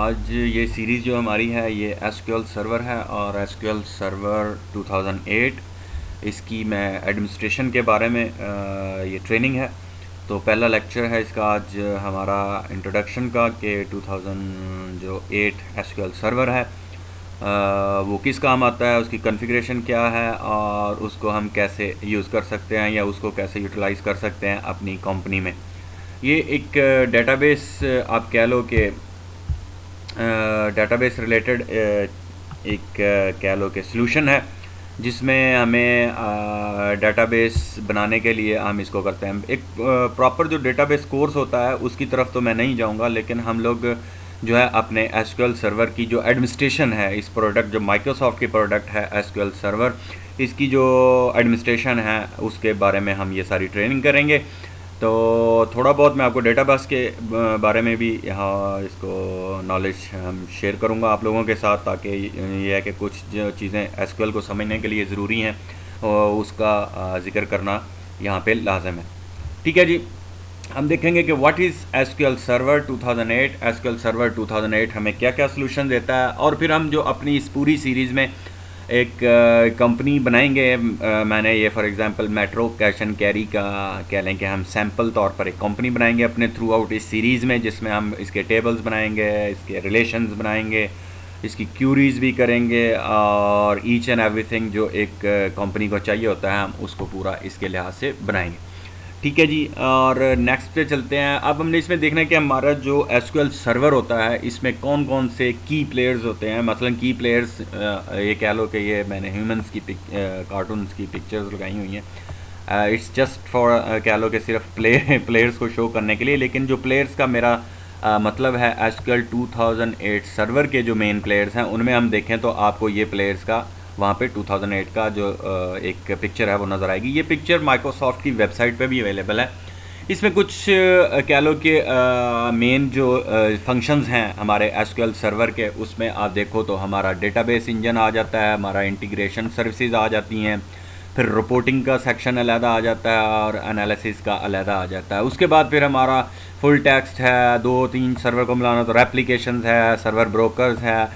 आज ये सीरीज़ जो हमारी है ये एसक्यूएल सर्वर है और एसक्यूएल सर्वर 2008 इसकी मैं एडमिनिस्ट्रेशन के बारे में ये ट्रेनिंग है। तो पहला लेक्चर है इसका आज हमारा इंट्रोडक्शन का कि 2008 एसक्यूएल सर्वर है वो किस काम आता है, उसकी कॉन्फ़िगरेशन क्या है और उसको हम कैसे यूज़ कर सकते हैं या उसको कैसे यूटिलाइज़ कर सकते हैं अपनी कंपनी में। ये एक डेटाबेस आप कह लो कि डेटाबेस रिलेटेड एक कह लो कि सॉल्यूशन है जिसमें हमें डेटाबेस बनाने के लिए हम इसको करते हैं। एक प्रॉपर जो डेटाबेस कोर्स होता है उसकी तरफ तो मैं नहीं जाऊंगा, लेकिन हम लोग जो है अपने एसक्यूएल सर्वर की जो एडमिनिस्ट्रेशन है, इस प्रोडक्ट जो माइक्रोसॉफ्ट की प्रोडक्ट है एसक्यूएल सर्वर, इसकी जो एडमिनिस्ट्रेशन है उसके बारे में हम ये सारी ट्रेनिंग करेंगे। तो थोड़ा बहुत मैं आपको डेटाबेस के बारे में भी यहाँ इसको नॉलेज हम शेयर करूँगा आप लोगों के साथ, ताकि ये है कि कुछ जो चीज़ें एसक्यूएल को समझने के लिए ज़रूरी हैं और उसका ज़िक्र करना यहाँ पे लाजम है। ठीक है जी, हम देखेंगे कि what is SQL server 2008। SQL server 2008 हमें क्या क्या सोल्यूशन देता है, और फिर हम जो अपनी इस पूरी सीरीज़ में एक कंपनी बनाएंगे। मैंने ये for example metro cash and carry का कह लें कि हम सैम्पल तौर पर एक कंपनी बनाएंगे अपने थ्रू आउट इस सीरीज़ में, जिसमें हम इसके टेबल्स बनाएंगे, इसके रिलेशंस बनाएंगे, इसकी क्यूरीज भी करेंगे और ईच एंड एवरीथिंग जो एक कंपनी को चाहिए होता है हम उसको पूरा इसके लिहाज से बनाएंगे। ठीक है जी, और नेक्स्ट पे चलते हैं। अब हमने इसमें देखना है कि हमारा जो एसक्यूएल सर्वर होता है इसमें कौन कौन से की प्लेयर्स होते हैं। मसलन की प्लेयर्स ये कह लो कि ये मैंने ह्यूमंस की कार्टून्स की पिक्चर्स लगाई हुई हैं। इट्स जस्ट फॉर कह लो कि सिर्फ प्लेयर्स को शो करने के लिए, लेकिन जो प्लेयर्स का मेरा मतलब है एसक्यूएल 2008 सर्वर के जो मेन प्लेयर्स हैं उनमें हम देखें तो आपको ये प्लेयर्स का वहाँ पे 2008 का जो एक पिक्चर है वो नज़र आएगी। ये पिक्चर माइक्रोसॉफ्ट की वेबसाइट पे भी अवेलेबल है। इसमें कुछ कह लो कि मेन जो फंक्शंस हैं हमारे एसक्यूएल सर्वर के, उसमें आप देखो तो हमारा डेटाबेस इंजन आ जाता है, हमारा इंटीग्रेशन सर्विसेज आ जाती हैं, फिर रिपोर्टिंग का सेक्शन अलहदा आ जाता है और एनालिसिस का अलहदा आ जाता है। उसके बाद फिर हमारा फुल टेक्स्ट है, 2-3 सर्वर को मिलाना तो एप्लीकेशंस है, सर्वर ब्रोकर्स है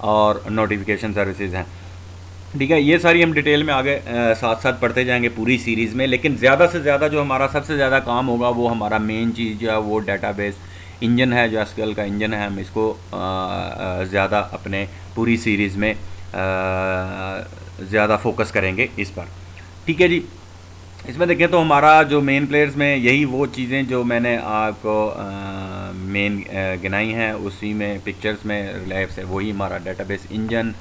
और नोटिफिकेशन सर्विसेज हैं। ठीक है, ये सारी हम डिटेल में आगे साथ साथ पढ़ते जाएंगे पूरी सीरीज़ में, लेकिन ज़्यादा से ज़्यादा जो हमारा सबसे ज़्यादा काम होगा वो हमारा मेन चीज़ जो है वो डेटाबेस इंजन है, जो एसक्यूएल का इंजन है। हम इसको ज़्यादा अपने पूरी सीरीज़ में ज़्यादा फोकस करेंगे इस पर। ठीक है जी, इसमें देखें तो हमारा जो मेन प्लेयर्स में यही वो चीज़ें जो मैंने आपको मेन गिनाई हैं उसी में पिक्चर्स में रिलेव से, वही हमारा database engine,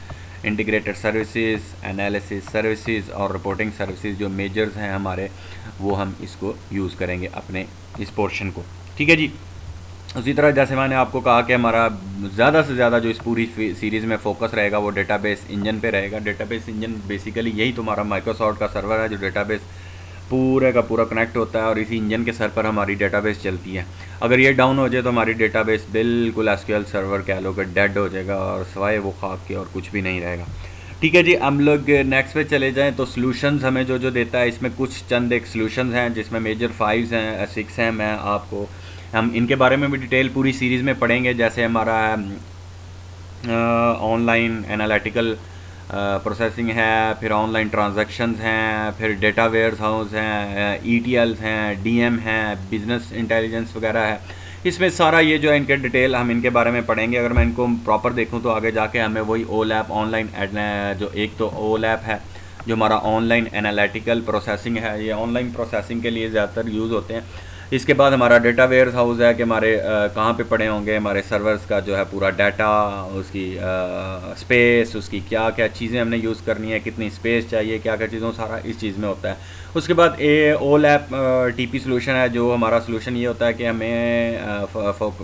integrated services, analysis services और रिपोर्टिंग सर्विसेज जो मेजर्स हैं हमारे, वो हम इसको यूज़ करेंगे अपने इस पोर्शन को। ठीक है जी, उसी तरह जैसे मैंने आपको कहा कि हमारा ज़्यादा से ज़्यादा जो इस पूरी सीरीज़ में फोकस रहेगा वो डेटाबेस इंजन पे रहेगा। डेटाबेस इंजन बेसिकली यही तुम्हारा माइक्रोसॉफ्ट का सर्वर है जो डेटाबेस पूरे का पूरा कनेक्ट होता है और इसी इंजन के सर पर हमारी डेटाबेस चलती है। अगर ये डाउन हो जाए तो हमारी डेटाबेस बिल्कुल एसक्यूएल सर्वर कह लो कि डेड हो जाएगा और सिवाय वो खाक के और कुछ भी नहीं रहेगा। ठीक है जी, हम लोग नेक्स्ट पे चले जाएं तो सॉल्यूशंस हमें जो जो देता है, इसमें कुछ चंद एक सॉल्यूशंस हैं जिसमें मेजर 5 हैं 6 हैं। मैं आपको हम इनके बारे में भी डिटेल पूरी सीरीज़ में पढ़ेंगे। जैसे हमारा ऑनलाइन एनालिटिकल प्रोसेसिंग है, फिर ऑनलाइन ट्रांजैक्शंस हैं, फिर डेटा वेयर हाउस हैं, ETLs हैं, DM हैं, बिजनेस इंटेलिजेंस वगैरह है। इसमें सारा ये जो है इनके डिटेल हम इनके बारे में पढ़ेंगे। अगर मैं इनको प्रॉपर देखूं तो आगे जाके हमें वही OLAP ऑनलाइन जो एक तो OLAP है जो हमारा ऑनलाइन एनालिटिकल प्रोसेसिंग है, ये ऑनलाइन प्रोसेसिंग के लिए ज़्यादातर यूज़ होते हैं। इसके बाद हमारा डेटा वेयर हाउस है कि हमारे कहाँ पे पड़े होंगे हमारे सर्वर्स का जो है पूरा डाटा, उसकी स्पेस, उसकी क्या क्या चीज़ें हमने यूज़ करनी है, कितनी स्पेस चाहिए, क्या क्या चीज़ों, सारा इस चीज़ में होता है। उसके बाद OLAP TP सोल्यूशन है, जो हमारा सोल्यूशन ये होता है कि हमें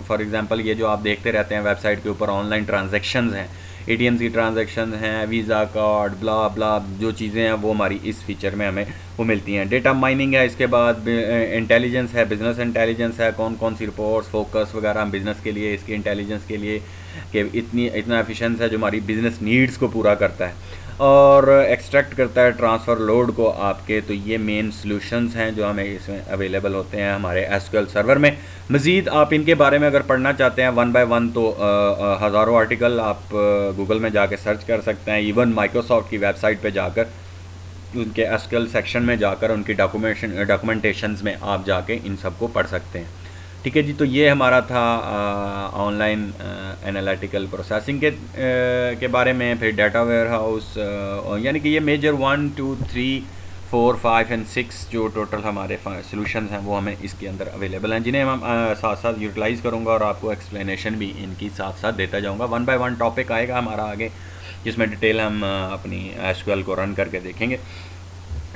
फॉर एग्जांपल ये जो आप देखते रहते हैं वेबसाइट के ऊपर ऑनलाइन ट्रांजैक्शंस हैं, ATMs की ट्रांजैक्शन हैं, वीज़ा कार्ड, ब्ला ब्ला जो चीज़ें हैं वो हमारी इस फीचर में हमें वो मिलती हैं। डेटा माइनिंग है, इसके बाद इंटेलिजेंस है, बिज़नेस इंटेलिजेंस है, कौन कौन सी रिपोर्ट्स फोकस वगैरह हम बिज़नेस के लिए, इसकी इंटेलिजेंस के लिए कि इतना एफिशिएंस है जो हमारी बिज़नेस नीड्स को पूरा करता है। और एक्सट्रैक्ट करता है ट्रांसफ़र लोड को आपके। तो ये मेन सॉल्यूशंस हैं जो हमें इसमें अवेलेबल होते हैं हमारे एसक्यूएल सर्वर में। मज़ीद आप इनके बारे में अगर पढ़ना चाहते हैं वन बाय वन तो हज़ारों आर्टिकल आप गूगल में जाके सर्च कर सकते हैं। इवन माइक्रोसॉफ्ट की वेबसाइट पे जाकर उनके एसक्यूएल सेक्शन में जाकर उनकी डॉक्यूमेंटेशंस में आप जाके इन सब को पढ़ सकते हैं। ठीक है जी, तो ये हमारा था ऑनलाइन एनालिटिकल प्रोसेसिंग के बारे में। फिर डाटा वेयर हाउस, यानी कि ये मेजर 1 2 3 4 5 एंड 6 जो टोटल हमारे सॉल्यूशंस हैं वो हमें इसके अंदर अवेलेबल हैं, जिन्हें हम साथ साथ यूटिलाइज़ करूँगा और आपको एक्सप्लेनेशन भी इनकी साथ साथ देता जाऊँगा। वन बाय वन टॉपिक आएगा हमारा आगे, जिसमें डिटेल हम अपनी एसक्यूएल को रन करके देखेंगे।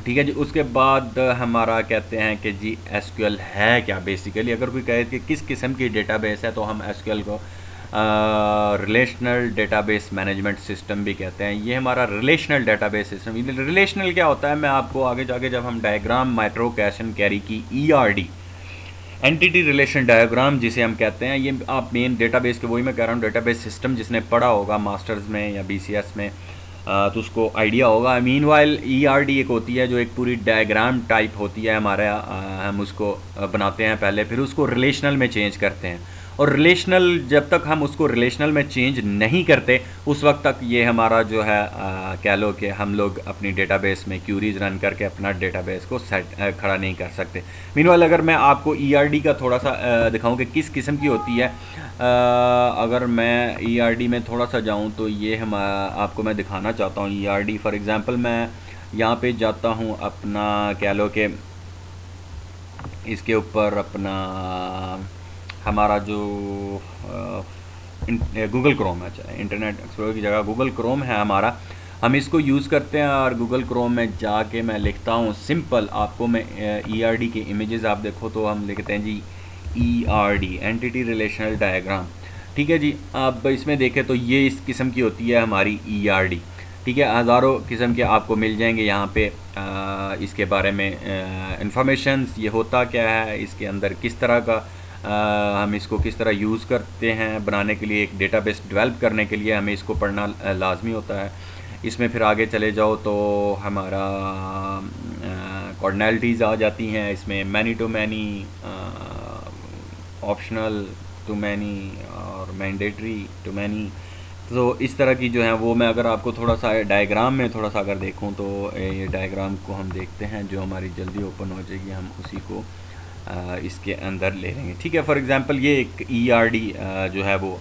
ठीक है जी, उसके बाद हमारा कहते हैं कि जी एसक्यूएल है क्या। बेसिकली अगर कोई कहे कि किस किस्म की डेटाबेस है, तो हम एसक्यूएल को रिलेशनल डेटाबेस मैनेजमेंट सिस्टम भी कहते हैं। ये हमारा रिलेशनल डेटाबेस सिस्टम। रिलेशनल क्या होता है, मैं आपको आगे जाके जब हम diagram micro cash and carry की ERD एंटिटी रिलेशन डायग्राम जिसे हम कहते हैं, ये आप मेन डेटाबेस के, वही मैं कह रहा हूँ डेटाबेस सिस्टम जिसने पढ़ा होगा मास्टर्स में या BCS में, तो उसको आइडिया होगा। मीनवाइल ERD एक होती है जो एक पूरी डायग्राम टाइप होती है हमारा, हम उसको बनाते हैं पहले, फिर उसको रिलेशनल में चेंज करते हैं। और रिलेशनल जब तक हम उसको रिलेशनल में चेंज नहीं करते उस वक्त तक ये हमारा जो है कह लो कि हम लोग अपनी डेटाबेस में क्यूरीज रन करके अपना डेटाबेस को सेट खड़ा नहीं कर सकते। मीनवाइल अगर मैं आपको ERD का थोड़ा सा दिखाऊं कि किस किस्म की होती है, अगर मैं ERD में थोड़ा सा जाऊं तो ये हम आपको मैं दिखाना चाहता हूं ERD। फॉर एग्ज़ाम्पल मैं यहाँ पे जाता हूँ अपना कह लो कि इसके ऊपर अपना हमारा जो गूगल क्रोम है, चाहे इंटरनेट एक्सप्लोरर की जगह गूगल क्रोम है हमारा, हम इसको यूज़ करते हैं। और गूगल क्रोम में जाके मैं लिखता हूँ सिंपल, आपको मैं ERD के इमेजेस आप देखो तो हम लिखते हैं जी ERD एंटिटी रिलेशनल डायग्राम। ठीक है जी, आप इसमें देखें तो ये इस किस्म की होती है हमारी ERD। ठीक है, हज़ारों किस्म के आपको मिल जाएंगे यहाँ पे इसके बारे में इंफॉर्मेशंस, ये होता क्या है, इसके अंदर किस तरह का हम इसको किस तरह यूज़ करते हैं बनाने के लिए, एक डेटाबेस डेवलप करने के लिए हमें इसको पढ़ना लाजमी होता है। इसमें फिर आगे चले जाओ तो हमारा कॉर्डिनलिटीज़ आ जाती हैं इसमें, many to many, optional to many और मैंडेटरी टू मैनी। तो इस तरह की जो है वो मैं अगर आपको थोड़ा सा डायग्राम में थोड़ा सा अगर देखूं तो ये डायग्राम को हम देखते हैं जो हमारी जल्दी ओपन हो जाएगी, हम उसी को इसके अंदर ले लेंगे। ठीक है, फॉर एग्जांपल ये एक ERD जो है वो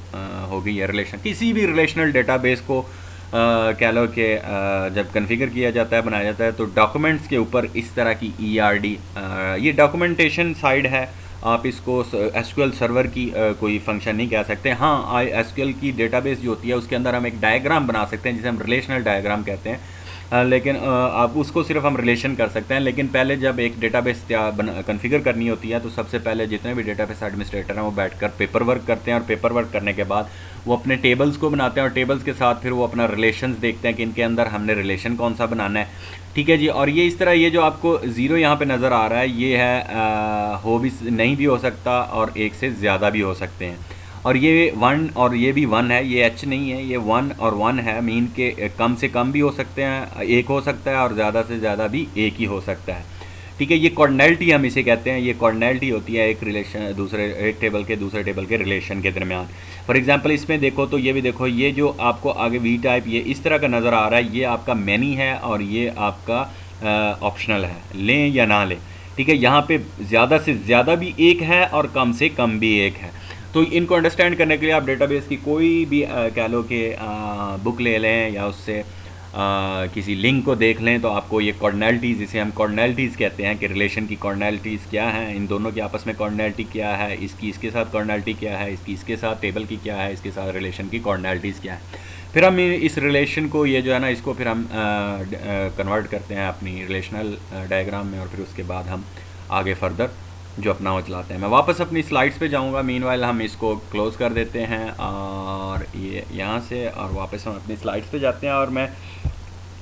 हो गई है रिलेशन। किसी भी रिलेशनल डेटाबेस को कह लो कि जब कॉन्फ़िगर किया जाता है, बनाया जाता है, तो डॉक्यूमेंट्स के ऊपर इस तरह की ERD, ये डॉक्यूमेंटेशन साइड है, आप इसको SQL सर्वर की कोई फंक्शन नहीं कह सकते। हाँ, SQL की डेटाबेस जो होती है उसके अंदर हम एक डायग्राम बना सकते हैं जिसे हम रिलेशनल डायग्राम कहते हैं, लेकिन आप उसको सिर्फ हम रिलेशन कर सकते हैं। लेकिन पहले जब एक डेटाबेस कॉन्फ़िगर करनी होती है तो सबसे पहले जितने भी डेटाबेस एडमिनिस्ट्रेटर हैं वो बैठकर पेपर वर्क करते हैं, और पेपर वर्क करने के बाद वो अपने टेबल्स को बनाते हैं, और टेबल्स के साथ फिर वो अपना रिलेशंस देखते हैं कि इनके अंदर हमने रिलेशन कौन सा बनाना है। ठीक है जी, और ये इस तरह, ये जो आपको ज़ीरो यहाँ पे नज़र आ रहा है ये है हो भी नहीं भी हो सकता और एक से ज़्यादा भी हो सकते हैं। और ये 1 और ये भी 1 है, ये H नहीं है, ये 1 और 1 है। मीन के कम से कम भी हो सकते हैं, एक हो सकता है, और ज़्यादा से ज़्यादा भी एक ही हो सकता है। ठीक है, ये कॉर्डिनलिटी हम इसे कहते हैं। ये कॉर्डिनलिटी होती है एक रिलेशन दूसरे, एक टेबल के दूसरे टेबल के रिलेशन के दरमियान। फॉर एग्जांपल इसमें देखो तो ये भी देखो, ये जो आपको आगे V टाइप ये इस तरह का नज़र आ रहा है, ये आपका मैनी है और ये आपका ऑप्शनल है, लें या ना लें। ठीक है, यहाँ पे ज़्यादा से ज़्यादा भी एक है और कम से कम भी एक है। तो इनको अंडरस्टैंड करने के लिए आप डेटाबेस की कोई भी कह लो कि बुक ले लें या उससे किसी लिंक को देख लें, तो आपको ये कॉर्डिनलिटीज़, जिसे हम कॉर्डिनलिटीज़ कहते हैं कि रिलेशन की कॉर्डिनलिटीज़ क्या हैं, इन दोनों की आपस में कॉर्डिनलिटी क्या है, इसकी इसके साथ कॉर्डिनलिटी क्या है, इसकी इसके साथ टेबल की क्या है, इसके साथ रिलेशन की कॉर्डिनलिटीज़ क्या है। फिर हम इस रिलेशन को, ये जो है ना, इसको फिर हम कन्वर्ट करते हैं अपनी रिलेशनल डायग्राम में, और फिर उसके बाद हम आगे फर्दर जो अपना वो चलाते हैं। मैं वापस अपनी स्लाइड्स पे जाऊंगा, मीनवाइल हम इसको क्लोज़ कर देते हैं और ये यहाँ से, और वापस हम अपनी स्लाइड्स पे जाते हैं। और मैं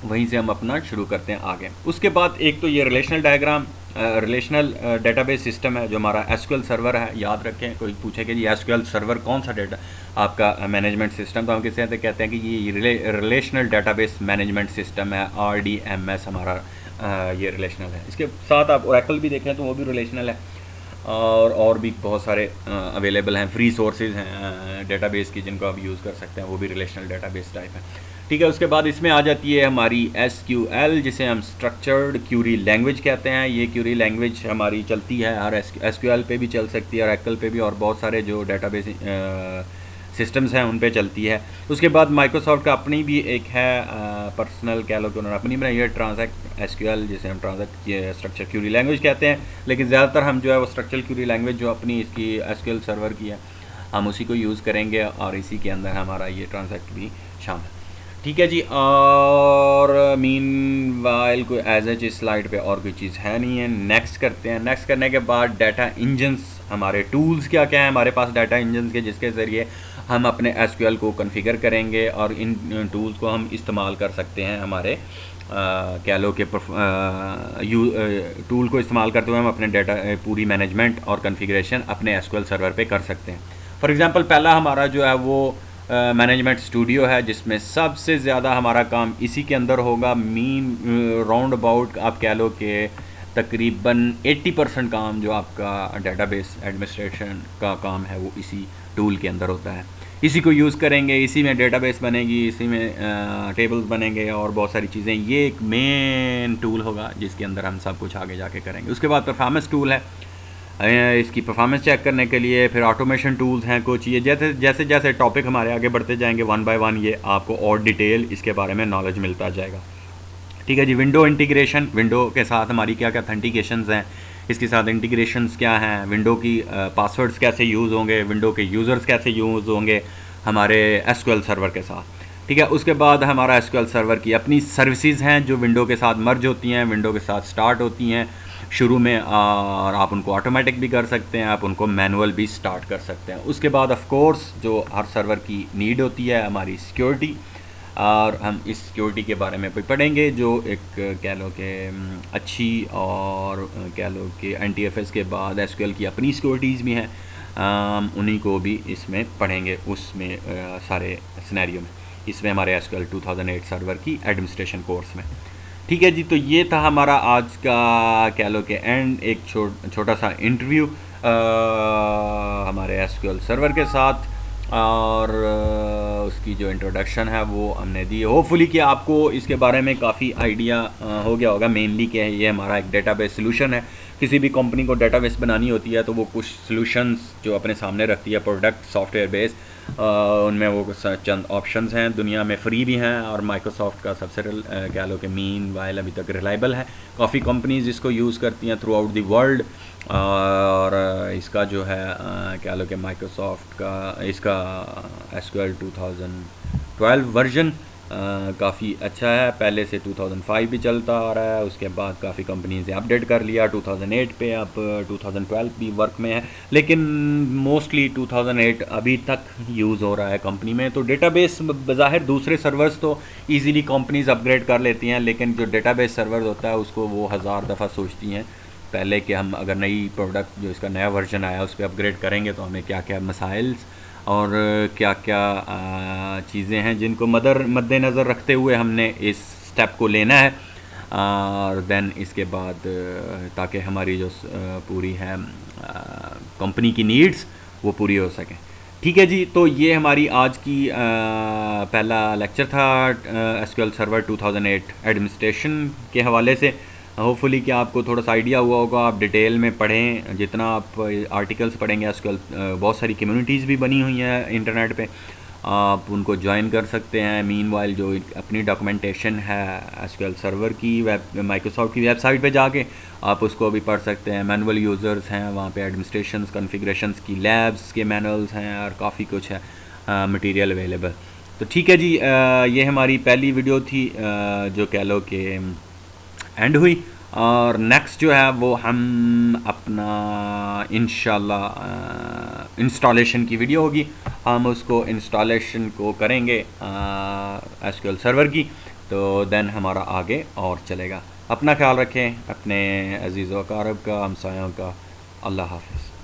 वहीं से हम अपना शुरू करते हैं आगे। उसके बाद एक तो ये relational diagram, relational database system है जो हमारा एसक्यूएल सर्वर है। याद रखें, कोई पूछे कि ये एसक्यूएल सर्वर कौन सा डेटा आपका मैनेजमेंट सिस्टम, तो हम किसे कहते हैं कि ये रिलेशनल डेटाबेस मैनेजमेंट सिस्टम है, RDMS हमारा ये रिलेशनल है। इसके साथ आप ओरेकल भी देखें तो वो भी रिलेशनल है, और भी बहुत सारे अवेलेबल हैं, फ्री सोर्सेज हैं डेटाबेस की जिनको आप यूज़ कर सकते हैं, वो भी रिलेशनल डेटाबेस टाइप है। ठीक है, उसके बाद इसमें आ जाती है हमारी SQL, जिसे हम स्ट्रक्चर्ड क्यूरी लैंग्वेज कहते हैं। ये क्यूरी लैंग्वेज हमारी चलती है हर SQL पे भी चल सकती है, ओरेकल पे भी, और बहुत सारे जो डेटाबेस सिस्टम्स हैं उन पे चलती है। उसके बाद माइक्रोसॉफ्ट का अपनी भी एक है पर्सनल, कह लो कि उन्होंने अपनी बनाई है ट्रांजैक्ट SQL, जिसे हम ट्रांजैक्ट स्ट्रक्चर क्यूरी लैंग्वेज कहते हैं। लेकिन ज़्यादातर हम जो है वो स्ट्रक्चर क्यूरी लैंग्वेज जो अपनी इसकी SQL सर्वर की है, हम उसी को यूज़ करेंगे, और इसी के अंदर हमारा ये ट्रांजैक्ट भी शामिल। ठीक है जी, और मीन वाइल कोई एज एच इस स्लाइड पे और कोई चीज़ है नहीं है। नेक्स्ट करते हैं। नेक्स्ट करने के बाद डाटा इंजन्स, हमारे टूल्स क्या क्या हैं हमारे पास डाटा इंजन्स के, जिसके ज़रिए हम अपने SQL को कॉन्फ़िगर करेंगे, और इन टूल्स को हम इस्तेमाल कर सकते हैं हमारे कह लो कि टूल को इस्तेमाल करते हुए हम अपने डाटा पूरी मैनेजमेंट और कॉन्फ़िगरेशन अपने SQL सर्वर पे कर सकते हैं। फॉर एग्ज़ाम्पल पहला हमारा जो है वो मैनेजमेंट स्टूडियो है, जिसमें सबसे ज़्यादा हमारा काम इसी के अंदर होगा। मीन राउंड अबाउट आप कह लो कि तकरीबन 80% काम जो आपका डेटाबेस एडमिनिस्ट्रेशन का काम है वो इसी टूल के अंदर होता है। इसी को यूज़ करेंगे, इसी में डेटाबेस बनेगी, इसी में टेबल्स बनेंगे और बहुत सारी चीज़ें। ये एक मेन टूल होगा जिसके अंदर हम सब कुछ आगे जाके करेंगे। उसके बाद परफॉर्मेंस टूल है, इसकी परफॉर्मेंस चेक करने के लिए। फिर ऑटोमेशन टूल्स हैं कुछ, ये जैसे जैसे टॉपिक हमारे आगे बढ़ते जाएंगे वन बाय वन, ये आपको और डिटेल इसके बारे में नॉलेज मिलता जाएगा। ठीक है जी, विंडो इंटीग्रेशन, विंडो के साथ हमारी क्या क्या ऑथेंटिकेशंस हैं, इसके साथ इंटीग्रेशंस क्या हैं, विंडो की पासवर्ड्स कैसे यूज़ होंगे, विंडो के यूज़र्स कैसे यूज़ होंगे हमारे SQL सर्वर के साथ। ठीक है, उसके बाद हमारा SQL सर्वर की अपनी सर्विसेज हैं जो विंडो के साथ मर्ज होती हैं, विंडो के साथ स्टार्ट होती हैं शुरू में, और आप उनको ऑटोमेटिक भी कर सकते हैं, आप उनको मैनुअल भी स्टार्ट कर सकते हैं। उसके बाद ऑफ कोर्स जो हर सर्वर की नीड होती है हमारी सिक्योरिटी, और हम इस सिक्योरिटी के बारे में भी पढ़ेंगे, जो एक कह लो कि अच्छी, और कह लो कि NTFS के बाद SQL की अपनी सिक्योरिटीज़ भी हैं, उन्हीं को भी इसमें पढ़ेंगे, उसमें सारे सिनेरियो में, इसमें हमारे SQL 2008 सर्वर की एडमिनिस्ट्रेशन कोर्स में। ठीक है जी, तो ये था हमारा आज का कह लो कि एंड, एक छोटा सा इंटरव्यू हमारे SQL सर्वर के साथ, और उसकी जो इंट्रोडक्शन है वो हमने दी। होपफुली कि आपको इसके बारे में काफ़ी आइडिया हो गया होगा। मेनली क्या है, ये हमारा एक डेटाबेस सॉल्यूशन है। किसी भी कंपनी को डेटाबेस बनानी होती है तो वो कुछ सॉल्यूशंस जो अपने सामने रखती है, प्रोडक्ट सॉफ्टवेयर बेस, उनमें वो चंद ऑप्शंस हैं, दुनिया में फ्री भी हैं, और माइक्रोसॉफ्ट का सबसे कह लो कि मीन वाइल अभी तक रिलायबल है। काफ़ी कंपनीज इसको यूज़ करती हैं थ्रू आउट द वर्ल्ड, और इसका जो है कह लो कि माइक्रोसॉफ्ट का इसका SQL 2012 वर्जन काफ़ी अच्छा है। पहले से 2005 भी चलता आ रहा है, उसके बाद काफ़ी कंपनीज ने अपडेट कर लिया 2008 पे, अब 2012 भी वर्क में है, लेकिन मोस्टली 2008 अभी तक यूज़ हो रहा है कंपनी में। तो डेटाबेस बज़ाहिर दूसरे सर्वर्स तो इजीली कंपनीज अपग्रेड कर लेती हैं, लेकिन जो डेटाबेस सर्वर होता है उसको वो हज़ार दफ़ा सोचती हैं पहले कि हम अगर नई प्रोडक्ट जो इसका नया वर्जन आया उस पर अपग्रेड करेंगे तो हमें क्या क्या मसाइल्स और क्या क्या चीज़ें हैं जिनको मद्देनज़र रखते हुए हमने इस स्टेप को लेना है, और देन इसके बाद ताकि हमारी जो पूरी है कंपनी की नीड्स वो पूरी हो सकें। ठीक है जी, तो ये हमारी आज की पहला लेक्चर था SQL सर्वर 2008 एडमिनिस्ट्रेशन के हवाले से। होपफुली कि आपको थोड़ा सा आइडिया हुआ होगा, आप डिटेल में पढ़ें, जितना आप आर्टिकल्स पढ़ेंगे SQL, बहुत सारी कम्युनिटीज़ भी बनी हुई हैं इंटरनेट पे, आप उनको ज्वाइन कर सकते हैं। मीनवाइल जो अपनी डॉक्यूमेंटेशन है SQL सर्वर की माइक्रोसॉफ्ट की वेबसाइट पे जाके आप उसको भी पढ़ सकते हैं। मैनुअल यूज़र्स हैं वहाँ पे, एडमिनिस्ट्रेशन कॉन्फ़िगरेशंस की लैब्स के मैनुअल्स हैं, और काफ़ी कुछ है मटेरियल अवेलेबल। तो ठीक है जी, ये हमारी पहली वीडियो थी जो कह लो कि एंड हुई, और नेक्स्ट जो है वो हम अपना इंशाल्लाह इंस्टॉलेशन की वीडियो होगी, हम उसको इंस्टॉलेशन को करेंगे SQL सर्वर की, तो देन हमारा आगे और चलेगा। अपना ख्याल रखें, अपने अजीज़ व अकारब का, हमसायों का। अल्लाह हाफ़िज़।